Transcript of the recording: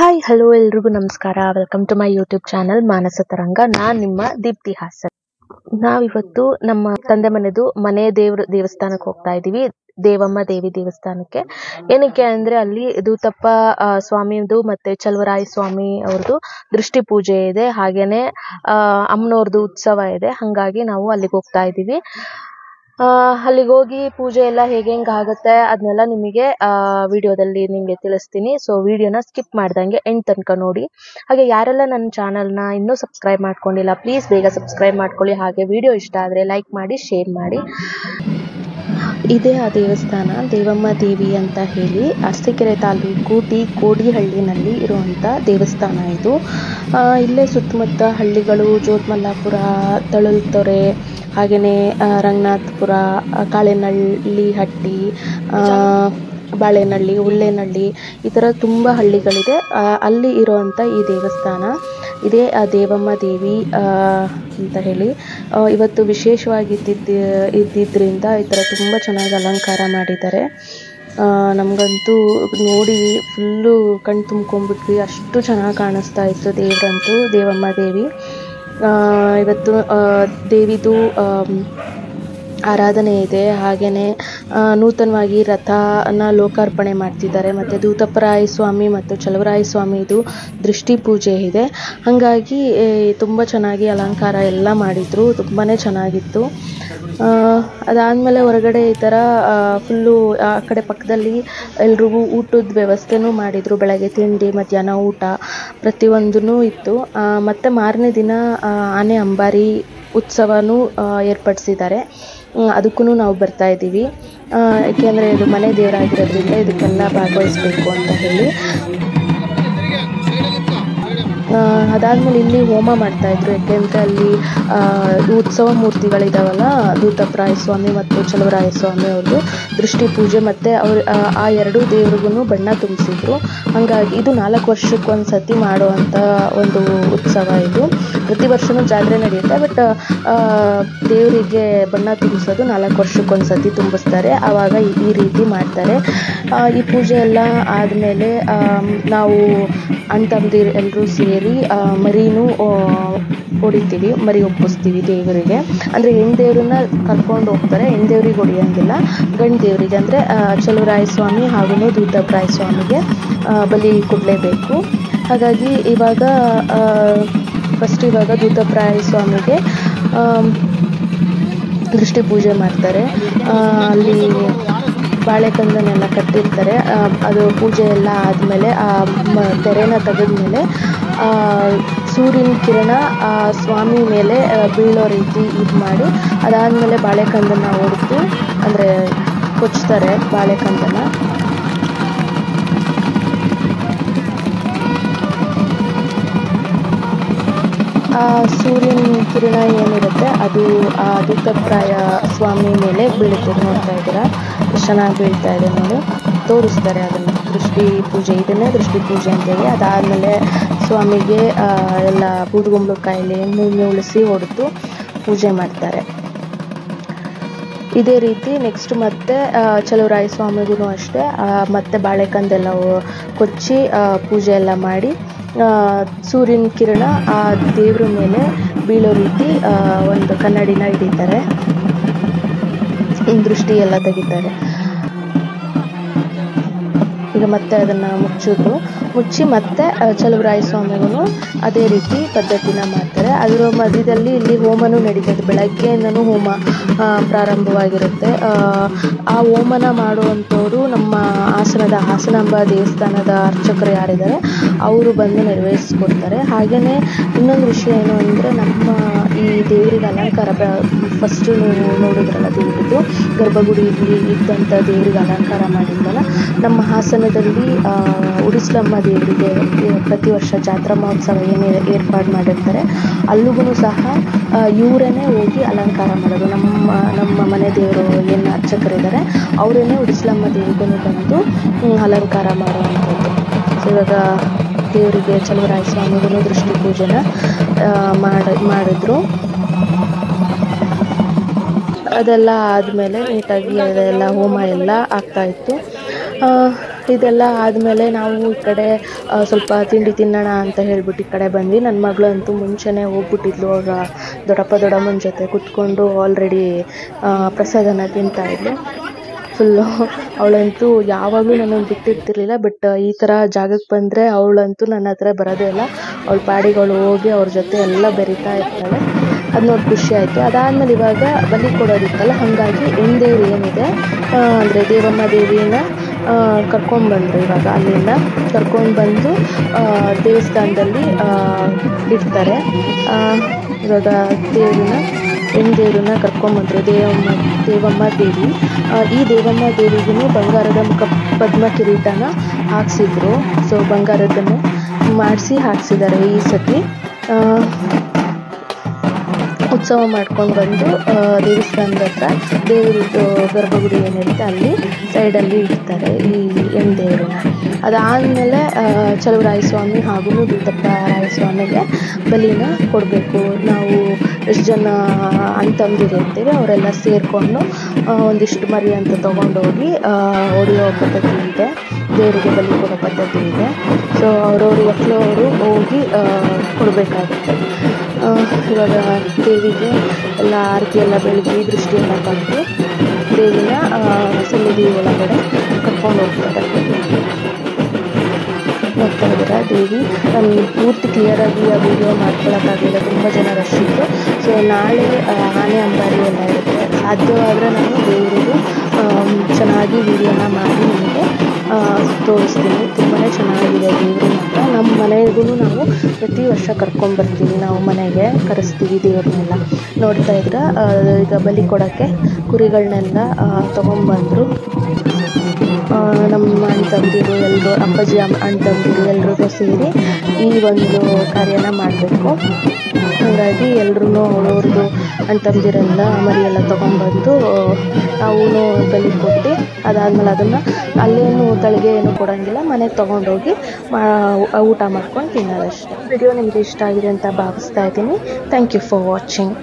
Hi hello ಎಲ್ರಿಗೂ ನಮಸ್ಕಾರ. Welcome to my YouTube channel Manasa Taranga. ನಾನು ನಿಮ್ಮ ದೀಪ್ತಿ ಹಾಸನ್. ನಾವಿವತ್ತು ನಮ್ಮ ತಂದೆ ಮನೆ ದೇವಸ್ಥಾನಕ್ಕೆ ಹೋಗ್ತಾ ಇದ್ದೀವಿ, ದೇವಮ್ಮ ದೇವಿ ದೇವಸ್ಥಾನಕ್ಕೆ. ಏನಕ್ಕೆ ಅಂದ್ರೆ ಅಲ್ಲಿ ದೂತಪ್ಪ ಸ್ವಾಮಿದು ಮತ್ತೆ ಚಲುವರಾಯ ಸ್ವಾಮಿ ಅವ್ರದ್ದು ದೃಷ್ಟಿ ಪೂಜೆ ಇದೆ, ಹಾಗೇನೆ ಅಮ್ಮನವ್ರದ್ದು ಉತ್ಸವ ಇದೆ. ಹಂಗಾಗಿ ನಾವು ಅಲ್ಲಿಗೆ ಹೋಗ್ತಾ ಇದ್ದೀವಿ. ಅಲ್ಲಿಗೆ ಹೋಗಿ ಪೂಜೆ ಎಲ್ಲ ಹೇಗೆ ಆಗುತ್ತೆ ಅದನ್ನೆಲ್ಲ ನಿಮಗೆ ವಿಡಿಯೋದಲ್ಲಿ ನಿಮಗೆ ತಿಳಿಸ್ತೀನಿ. ಸೊ ವಿಡಿಯೋನ ಸ್ಕಿಪ್ ಮಾಡ್ದಂಗೆ ಎಂಡ್ ತನಕ ನೋಡಿ. ಹಾಗೆ ಯಾರೆಲ್ಲ ನನ್ನ ಚಾನಲ್ನ ಇನ್ನೂ ಸಬ್ಸ್ಕ್ರೈಬ್ ಮಾಡ್ಕೊಂಡಿಲ್ಲ ಪ್ಲೀಸ್ ಬೇಗ ಸಬ್ಸ್ಕ್ರೈಬ್ ಮಾಡ್ಕೊಳ್ಳಿ. ಹಾಗೆ ವಿಡಿಯೋ ಇಷ್ಟ ಆದರೆ ಲೈಕ್ ಮಾಡಿ, ಶೇರ್ ಮಾಡಿ. ಇದೇ ಆ ದೇವಸ್ಥಾನ, ದೇವಮ್ಮ ದೇವಿ ಅಂತ ಹೇಳಿ ಅರಸೀಕೆರೆ ತಾಲೂಕು ಕೋಡಿಹಳ್ಳಿನಲ್ಲಿ ಇರುವಂಥ ದೇವಸ್ಥಾನ ಇದು. ಇಲ್ಲೇ ಸುತ್ತಮುತ್ತ ಹಳ್ಳಿಗಳು, ಜೋತ್ಮಲ್ಲಾಪುರ, ತಳುಲ್ತೊರೆ, ಹಾಗೆಯೇ ರಂಗನಾಥಪುರ, ಕಾಳೆನಹಳ್ಳಿ ಹಟ್ಟಿ, ಬಾಳೆನಹಳ್ಳಿ, ಉಳ್ಳೆನಹಳ್ಳಿ, ಈ ಥರ ತುಂಬ ಹಳ್ಳಿಗಳಿದೆ. ಅಲ್ಲಿ ಇರುವಂಥ ಈ ದೇವಸ್ಥಾನ ಇದೇ ಆ ದೇವಮ್ಮ ದೇವಿ ಅಂತ ಹೇಳಿ. ಇವತ್ತು ವಿಶೇಷವಾಗಿ ಇದ್ದಿದ್ದರಿಂದ ಈ ಥರ ತುಂಬ ಚೆನ್ನಾಗಿ ಅಲಂಕಾರ ಮಾಡಿದ್ದಾರೆ. ನಮಗಂತೂ ನೋಡಿ ಫುಲ್ಲು ಕಣ್ಣು ತುಂಬ್ಕೊಂಡ್ಬಿಟ್ವಿ, ಅಷ್ಟು ಚೆನ್ನಾಗಿ ಕಾಣಿಸ್ತಾ ಇತ್ತು ದೇವರಂತೂ, ದೇವಮ್ಮ ದೇವಿ. ಇವತ್ತು ದೇವಿದು ಆರಾಧನೆ ಇದೆ. ಹಾಗೆಯೇ ನೂತನವಾಗಿ ರಥನ ಲೋಕಾರ್ಪಣೆ ಮಾಡ್ತಿದ್ದಾರೆ. ಮತ್ತು ದೂತಪ್ಪರಾಯ ಸ್ವಾಮಿ ಮತ್ತು ಚಲುವರಾಯ ಸ್ವಾಮಿದು ದೃಷ್ಟಿ ಪೂಜೆ ಇದೆ. ಹಾಗಾಗಿ ತುಂಬ ಚೆನ್ನಾಗಿ ಅಲಂಕಾರ ಎಲ್ಲ ಮಾಡಿದರು, ತುಂಬಾ ಚೆನ್ನಾಗಿತ್ತು. ಅದಾದಮೇಲೆ ಹೊರಗಡೆ ಈ ಥರ ಫುಲ್ಲು ಆ ಕಡೆ ಪಕ್ಕದಲ್ಲಿ ಎಲ್ರಿಗೂ ಊಟದ ವ್ಯವಸ್ಥೆನೂ ಮಾಡಿದರು. ಬೆಳಗ್ಗೆ ತಿಂಡಿ, ಮಧ್ಯಾಹ್ನ ಊಟ ಪ್ರತಿಯೊಂದೂ ಇತ್ತು. ಮತ್ತು ಮಾರನೇ ದಿನ ಆನೆ ಅಂಬಾರಿ ಉತ್ಸವನೂ ಏರ್ಪಡಿಸಿದ್ದಾರೆ. ಅದಕ್ಕೂ ನಾವು ಬರ್ತಾ ಇದ್ದೀವಿ, ಏಕೆಂದರೆ ಇದು ಮನೆ ದೇವರಾಗಿರೋದ್ರಿಂದ ಇದಕ್ಕೆಲ್ಲ ಭಾಗವಹಿಸಬೇಕು ಅಂತ ಹೇಳಿ. ಅದಾದಮೇಲೆ ಇಲ್ಲಿ ಹೋಮ ಮಾಡ್ತಾಯಿದ್ರು, ಏಕೆಂದರೆ ಅಲ್ಲಿ ಉತ್ಸವ ಮೂರ್ತಿಗಳಿದಾವಲ್ಲ, ದೂತಪ್ಪರಾಯ ಸ್ವಾಮಿ ಮತ್ತು ಚಲುವರಾಯ ಸ್ವಾಮಿ ಅವ್ರದ್ದು ದೃಷ್ಟಿ ಪೂಜೆ, ಮತ್ತು ಆ ಎರಡೂ ದೇವ್ರಿಗೂ ಬಣ್ಣ ತುಂಬಿಸಿದ್ರು. ಹಾಗಾಗಿ ಇದು 4 ವರ್ಷಕ್ಕೊಂದು ಸತಿ ಮಾಡುವಂಥ ಒಂದು ಉತ್ಸವ ಇದು. ಪ್ರತಿ ವರ್ಷವೂ ಜಾತ್ರೆ ನಡೆಯುತ್ತೆ, ಬಟ್ ದೇವರಿಗೆ ಬಣ್ಣ ತುಂಬಿಸೋದು 4 ವರ್ಷಕ್ಕೊಂದು ಸತಿ ತುಂಬಿಸ್ತಾರೆ. ಆವಾಗ ಈ ರೀತಿ ಮಾಡ್ತಾರೆ. ಈ ಪೂಜೆ ಎಲ್ಲ ಆದಮೇಲೆ ನಾವು ಅಣ್ಣ ತಮ್ಮದಿರು ಎಲ್ಲರೂ ಸೇರಿ ಮರಿನೂ ಹೊಡಿತೀವಿ, ಮರಿ ಒಪ್ಪಿಸ್ತೀವಿ ದೇವರಿಗೆ. ಅಂದರೆ ಹೆಣ್ಣು ದೇವ್ರನ್ನ ಕರ್ಕೊಂಡು ಹೋಗ್ತಾರೆ, ಹೆಣ್ಣು ದೇವ್ರಿಗೆ ಹೊಡಿಯೋಂಗಿಲ್ಲ, ಗಂಡು ದೇವರಿಗೆ ಅಂದರೆ ಚಲುವರಾಯ ಸ್ವಾಮಿ ಹಾಗೂ ದೂತಪ್ಪರಾಯ ಸ್ವಾಮಿಗೆ ಬಲಿ ಕೊಡಲೇಬೇಕು. ಹಾಗಾಗಿ ಇವಾಗ ದೂತಪ್ಪರಾಯ ಸ್ವಾಮಿಗೆ ದೃಷ್ಟಿ ಪೂಜೆ ಮಾಡ್ತಾರೆ. ಅಲ್ಲಿ ಬಾಳೆಕಂದನೆಲ್ಲ ಕಟ್ಟಿರ್ತಾರೆ. ಅದು ಪೂಜೆ ಎಲ್ಲ ಆದಮೇಲೆ ತೆರೆನ ತೆಗೆದ್ಮೇಲೆ ಸೂರ್ಯನ ಕಿರಣ ಸ್ವಾಮಿ ಮೇಲೆ ಬೀಳೋ ರೀತಿ ಇದು ಮಾಡಿ, ಅದಾದಮೇಲೆ ಬಾಳೆಕಂದನ ಹೊಡೆದು ಅಂದರೆ ಕೊಚ್ತಾರೆ ಬಾಳೆಕಂದನ. ಆ ಸೂರ್ಯನ ಕಿರಣ ಏನಿರುತ್ತೆ ಅದು ಆ ದೂತಪ್ಪರಾಯ ಸ್ವಾಮಿ ಮೇಲೆ ಬೀಳುತ್ತೆ. ನೋಡ್ತಾ ಇದ್ದೀರಾ ಎಷ್ಟು ಚೆನ್ನಾಗಿ ಬೀಳ್ತಾ ಇದೆ ನೋಡಿ, ತೋರಿಸ್ತಾರೆ ಅದನ್ನು. ದೃಷ್ಟಿ ಪೂಜೆ, ಇದನ್ನೇ ದೃಷ್ಟಿ ಪೂಜೆ ಅಂತೇಳಿ. ಅದಾದಮೇಲೆ ಸ್ವಾಮಿಗೆ ಎಲ್ಲ ಬೂದುಗುಂಬಳಕಾಯಲ್ಲಿ ಎಣ್ಣೆ ಉಳಿಸಿ ಹೊಡೆದು ಪೂಜೆ ಮಾಡ್ತಾರೆ. ಇದೇ ರೀತಿ ನೆಕ್ಸ್ಟ್ ಮತ್ತೆ ಚಲುವರಾಯ ಸ್ವಾಮಿಗೂ ಅಷ್ಟೇ ಮತ್ತೆ ಬಾಳೆಕಂದೆಲ್ಲ ಕೊಚ್ಚಿ ಪೂಜೆ ಎಲ್ಲ ಮಾಡಿ ಸೂರ್ಯನ ಕಿರಣ ಆ ದೇವ್ರ ಮೇಲೆ ಬೀಳೋ ರೀತಿ ಒಂದು ಕನ್ನಡಿನ ಹಿಡಿತಾರೆ, ದೃಷ್ಟಿ ಎಲ್ಲ ತೆಗಿತಾರೆ. ಈಗ ಮತ್ತೆ ಅದನ್ನು ಮುಚ್ಚಿ ಮತ್ತೆ ಚಲುವರಾಯ ಸ್ವಾಮಿಗೂ ಅದೇ ರೀತಿ ಪದ್ಧತಿನ ಮಾಡ್ತಾರೆ. ಅದರ ಮಧ್ಯದಲ್ಲಿ ಇಲ್ಲಿ ಹೋಮನೂ ನಡೀತದೆ, ಬೆಳಗ್ಗೆಯಿಂದನೂ ಹೋಮ ಪ್ರಾರಂಭವಾಗಿರುತ್ತೆ. ಆ ಹೋಮನ ಮಾಡುವಂಥವ್ರು ನಮ್ಮ ಹಾಸನಾಂಬ ದೇವಸ್ಥಾನದ ಅರ್ಚಕರು ಯಾರಿದ್ದಾರೆ ಅವರು ಬಂದು ನೆರವೇರಿಸ್ಕೊಡ್ತಾರೆ. ಹಾಗೆಯೇ ಇನ್ನೊಂದು ವಿಷಯ ಏನು ಅಂದರೆ, ನಮ್ಮ ಈ ದೇವರಿಗೆ ಅಲಂಕಾರ ಫಸ್ಟು ನೀವು ನೋಡಿದ್ರಲ್ಲ, ದೇವರದ್ದು ಗರ್ಭಗುಡಿಯಲ್ಲಿ ಇದ್ದಂಥ ದೇವರಿಗೆ ಅಲಂಕಾರ ಮಾಡಿದ್ವಲ್ಲ, ನಮ್ಮ ಹಾಸನದಲ್ಲಿ ಉಡಿಸ್ಲಮ್ಮ ದೇವರಿಗೆ ಪ್ರತಿ ವರ್ಷ ಜಾತ್ರಾ ಮಹೋತ್ಸವ ಏನು ಏರ್ಪಾಡು ಮಾಡಿರ್ತಾರೆ, ಅಲ್ಲಿಗೂ ಸಹ ಇವರೇನೆ ಹೋಗಿ ಅಲಂಕಾರ ಮಾಡೋದು. ನಮ್ಮ ಮನೆ ದೇವರು ಏನು ಅರ್ಚಕರಿದ್ದಾರೆ ಅವರೇನೆ ಉಡಿಸ್ಲಮ್ಮ ದೇವಿಗೂ ಬಂದು ಅಲಂಕಾರ ಮಾಡುವಂಥದ್ದು. ಸೊ ಇವಾಗ ದೇವರಿಗೆ ಚಲುವರಾಯ ಸ್ವಾಮಿಗೂ ದೃಷ್ಟಿ ಪೂಜೆನ ಮಾಡಿದ್ರು. ಅದೆಲ್ಲ ಆದಮೇಲೆ ನೀಟಾಗಿ ಅದೆಲ್ಲ ಹೋಮ ಎಲ್ಲ ಆಗ್ತಾಯಿತ್ತು. ಇದೆಲ್ಲ ಆದಮೇಲೆ ನಾವು ಈ ಕಡೆ ಸ್ವಲ್ಪ ತಿಂಡಿ ತಿನ್ನೋಣ ಅಂತ ಹೇಳ್ಬಿಟ್ಟು ಈ ಕಡೆ ಬಂದ್ವಿ. ನನ್ನ ಮಗಳು ಅಂತೂ ಮುಂಚೆನೇ ಹೋಗ್ಬಿಟ್ಟಿದ್ಲು. ಅವರ ದೊಡ್ಡಮ್ಮನ ಜೊತೆ ಕುತ್ಕೊಂಡು ಆಲ್ರೆಡಿ ಪ್ರಸಾದನ ತಿಂತಾಯಿದ್ಲು. ಫುಲ್ಲು ಅವಳಂತೂ ಯಾವಾಗಲೂ ನನ್ನನ್ನು ಬಿಟ್ಟಿರ್ತಿರ್ಲಿಲ್ಲ. ಬಟ್ ಈ ಥರ ಜಾಗಕ್ಕೆ ಬಂದರೆ ಅವಳಂತೂ ನನ್ನ ಹತ್ರ ಬರೋದೇ ಇಲ್ಲ. ಅವಳ ಪಾಡಿಗಳು ಹೋಗಿ ಅವ್ರ ಜೊತೆ ಎಲ್ಲ ಬೆರೀತಾ ಇರ್ತಾಳೆ. ಅದು ನೋಡಿ ಖುಷಿ ಆಯಿತು. ಅದಾದಮೇಲೆ ಇವಾಗ ಬಲಿ ಕೊಡೋದಿತ್ತಲ್ಲ, ಹಾಗಾಗಿ ಹೆಣ್ದೇವ್ರು ಏನಿದೆ ಅಂದರೆ ದೇವಮ್ಮ ದೇವಿನ ಕರ್ಕೊಂಡ್ಬಂದರು. ಇವಾಗ ಅಲ್ಲಿಂದ ಕರ್ಕೊಂಡ್ಬಂದು ದೇವಸ್ಥಾನದಲ್ಲಿ ಇಡ್ತಾರೆ. ಇವಾಗ ಹೆಣ್ದೇವ್ರನ್ನ ಕರ್ಕೊಂಡ್ಬಂದರು ದೇವಮ್ಮ ದೇವಿ. ಈ ದೇವಮ್ಮ ದೇವಿಗೂ ಬಂಗಾರದ ಪದ್ಮ ಕಿರೀಟನ ಹಾಕ್ಸಿದ್ರು. ಸೊ ಬಂಗಾರದನ್ನೇ ಮಾಡಿಸಿ ಹಾಕ್ಸಿದ್ದಾರೆ ಈ ಸತಿ. ಉತ್ಸವ ಮಾಡ್ಕೊಂಡು ಬಂದು ದೇವಸ್ಥಾನದ ಹತ್ರ ದೇವರದ್ದು ಗರ್ಭಗುಡಿ ಏನಿರುತ್ತೆ ಅಲ್ಲಿ ಸೈಡಲ್ಲಿ ಇಡ್ತಾರೆ ಈ ಹೆಣ್ದೇವ್ರನ್ನ. ಅದಾದಮೇಲೆ ಚಲುವರಾಯಸ್ವಾಮಿ ಹಾಗೂ ದೂತಪ್ಪ ರಾಯಸ್ವಾಮಿಗೆ ಬಲಿನ ಕೊಡಬೇಕು. ನಾವು ಎಷ್ಟು ಜನ ಅಂತಂದಿರಿರ್ತೀವಿ ಅವರೆಲ್ಲ ಸೇರಿಕೊಂಡು ಒಂದಿಷ್ಟು ಮರಿ ಅಂತ ತೊಗೊಂಡೋಗಿ ಹೊಡೆಯೋ ಪದ್ಧತಿ ಇದೆ, ದೇವರಿಗೆ ಬಲಿ ಕೊಡೋ ಪದ್ಧತಿ ಇದೆ. ಸೊ ಅವ್ರವ್ರ ಮಕ್ಕಳವರು ಹೋಗಿ ಕೊಡಬೇಕಾಗುತ್ತೆ. ಇವಾಗ ದೇವಿಗೆ ಎಲ್ಲ ಆರತಿ ಎಲ್ಲ ಬೆಳಗಿ ದೃಷ್ಟಿಯನ್ನು ತಂದು ದೇವಿನ ಸನ್ನಿಧಿ ಒಳಗಡೆ ಕರ್ಕೊಂಡು ಹೋಗ್ತಾರೆ. ನೋಡ್ತಾ ಇದ್ದೀರಾ ದೇವಿ. ನಾನು ಪೂರ್ತಿ ಕ್ಲಿಯರಾಗಿ ಆ ವಿಡಿಯೋ ಮಾಡ್ಕೊಳಕ್ಕಾಗಲಿಲ್ಲ, ತುಂಬ ಜನ ರಶ್ ಇತ್ತು. ಸೊ ನಾಳೆ ಆನೆ ಅಂಬಾರಿ ಎಲ್ಲ ಇರುತ್ತೆ. ಸಾಧ್ಯವಾದರೆ ನಾನು ದೇವರಿಗೂ ಚೆನ್ನಾಗಿ ವಿಡಿಯೋನ ಮಾಡಿ ನಿಮಗೆ ತೋರಿಸ್ತೀನಿ. ತುಂಬಾ ಚೆನ್ನಾಗಿದೆ ದೇವರು ಮಾತ್ರ. ನಮ್ಮ ಮನೆಗೂ ನಾವು ಪ್ರತಿ ವರ್ಷ ಕರ್ಕೊಂಡ್ಬರ್ತೀವಿ. ನಾವು ಮನೆಗೆ ಕರೆಸ್ತೀವಿ ದೇವ್ರನ್ನೆಲ್ಲ. ನೋಡ್ತಾ ಇದ್ರೆ ಈಗ ಬಲಿ ಕೊಡೋಕ್ಕೆ ಕುರಿಗಳನ್ನೆಲ್ಲ ತೊಗೊಂಬಂದರು. ನಮ್ಮ ಅಣ್ಣ ತಮ್ಮದಿರು ಎಲ್ಲರೂ, ಅಪ್ಪಾಜಿ ಅಣ್ಣ ತಮ್ಮದಿರು ಎಲ್ಲರೂ ಸೇರಿ ಈ ಒಂದು ಕಾರ್ಯನ ಮಾಡಬೇಕು. ಹಾಗಾಗಿ ಎಲ್ಲರೂ ಅವ್ರವ್ರದ್ದು ಅಣ್ಣ ತಮ್ಮದಿರೆಲ್ಲ ಮರಿಯೆಲ್ಲ ತೊಗೊಂಬಂದು ನಾವು ಬಲಿ ಕೊಟ್ಟು ಅದಾದಮೇಲೆ ಅದನ್ನು ಅಲ್ಲೇನು ತಳಿಗೆ ಏನು ಕೊಡೋಂಗಿಲ್ಲ, ಮನೆಗೆ ತೊಗೊಂಡೋಗಿ ಊಟ ಮಾಡ್ಕೊಂಡು ತಿನ್ನೋದಷ್ಟೇ. ವಿಡಿಯೋ ನಿಮಗೆ ಇಷ್ಟ ಆಗಿದೆ ಅಂತ ಭಾವಿಸ್ತಾ ಇದ್ದೀನಿ. Thank you for watching.